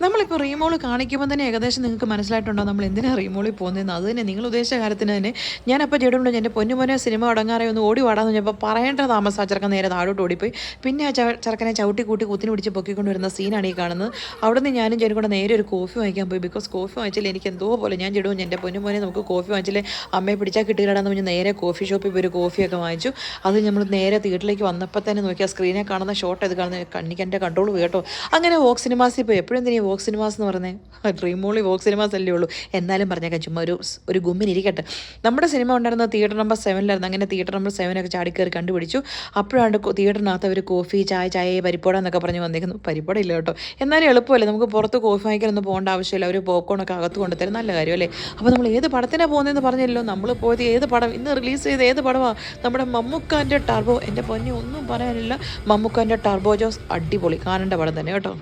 നമ്മളിപ്പോൾ റീമോൾ കാണിക്കുമ്പോൾ തന്നെ ഏകദേശം നിങ്ങൾക്ക് മനസ്സിലായിട്ടുണ്ടോ നമ്മൾ എന്തിനാണ് റീമോളിൽ പോകുന്നതെന്ന്. അത് തന്നെ നിങ്ങൾ ഉദ്ദേശിച്ച കാര്യത്തിന് തന്നെ ഞാനപ്പോൾ ചേട്ടനുണ്ട് എൻ്റെ പൊന്നുമോനെ സിനിമ തുടങ്ങാറേ ഒന്ന് ഓടി വാടാന്ന് പറഞ്ഞപ്പോൾ പറയേണ്ട താമസം ആ ചെറുക്കൻ നേരെ താഴോട്ട് ഓടിപ്പോയി. പിന്നെ ആ ചെറുക്കനെ ചവിട്ടി കൂട്ടി കുത്തിന് പിടിച്ച് പൊക്കിക്കൊണ്ട് വരുന്ന സീനാണ് ഈ കാണുന്നത്. അവിടെ നിന്ന് ഞാനും ചേട്ടനും കൂടെ നേരെ ഒരു കോഫി വാങ്ങിക്കാൻ പോയി. ബിക്കോസ് കോഫി വാങ്ങിച്ചില്ല എനിക്ക് എന്തോ പോലെ ഞാൻ ചേടും എൻ്റെ പൊന്നുമോനെ നമുക്ക് കോഫി വാങ്ങിച്ചില്ലേ അമ്മയെ പിടിച്ചാൽ കിട്ടിയില്ലാന്ന് പറഞ്ഞ് നേരെ കോഫി ഷോപ്പിൽ പോയി ഒരു കോഫിയൊക്കെ വാങ്ങിച്ചു. അത് നമ്മൾ നേരെ തിയേറ്ററിലേക്ക് വന്നപ്പോൾ തന്നെ നോക്കിയാൽ സ്ക്രീനെ കാണുന്ന ഷോട്ട് ഇത് കാണുന്ന കണ്ണിക്ക് എൻ്റെ കൺട്രോൾ കേട്ടോ. അങ്ങനെ വോക്ക് സിനിമാസിൽ പോയി. എപ്പോഴും എന്തിനാ വോക്ക് സിനിമാസ് എന്ന് പറഞ്ഞേ, ഡ്രീമോളി വോക്ക് സിനിമാസ് അല്ലേ ഉള്ളൂ. എന്നാലും പറഞ്ഞേക്കാം ചുമ്മാ ഒരു ഗുമ്മിനിരിക്കട്ടെ. നമ്മുടെ സിനിമ ഉണ്ടായിരുന്ന തിയേറ്റർ നമ്പർ 7 അങ്ങനെ തിയേറ്റർ നമ്പർ 7 ചാടിക്കയറി കണ്ടുപിടിച്ചു. അപ്പോഴാണ് തിയേറ്ററിനകത്ത് അവർ കോഫി ചായ പരിപ്പോട എന്നൊക്കെ പറഞ്ഞ് വന്നേക്കുന്നു. പരിപ്പോട ഇല്ല കേട്ടോ. എന്നാലും എളുപ്പമല്ലേ, നമുക്ക് പുറത്ത് കോഫി വാങ്ങിക്കാനൊന്നും പോകേണ്ട ആവശ്യമില്ല. അവർ പോപ്കോണൊക്കെ അകത്ത് കൊണ്ടുതരും. നല്ല കാര്യം അല്ലേ. അപ്പോൾ നമ്മൾ ഏത് പടത്തിനാണ് പോകുന്നതെന്ന് പറഞ്ഞല്ലോ. നമ്മൾ പോയത് ഏത് പടം, ഇന്ന് റിലീസ് ചെയ്ത ഏത് പടമാണ്? നമ്മുടെ മമ്മൂക്കാൻ്റെ ടർബോ. എൻ്റെ പൊന്നെ ഒന്നും പറയാനില്ല, മമ്മൂക്കാൻ്റെ ടർബോ ജോസ് അടിപൊളി, കാണേണ്ട പടം തന്നെ കേട്ടോ.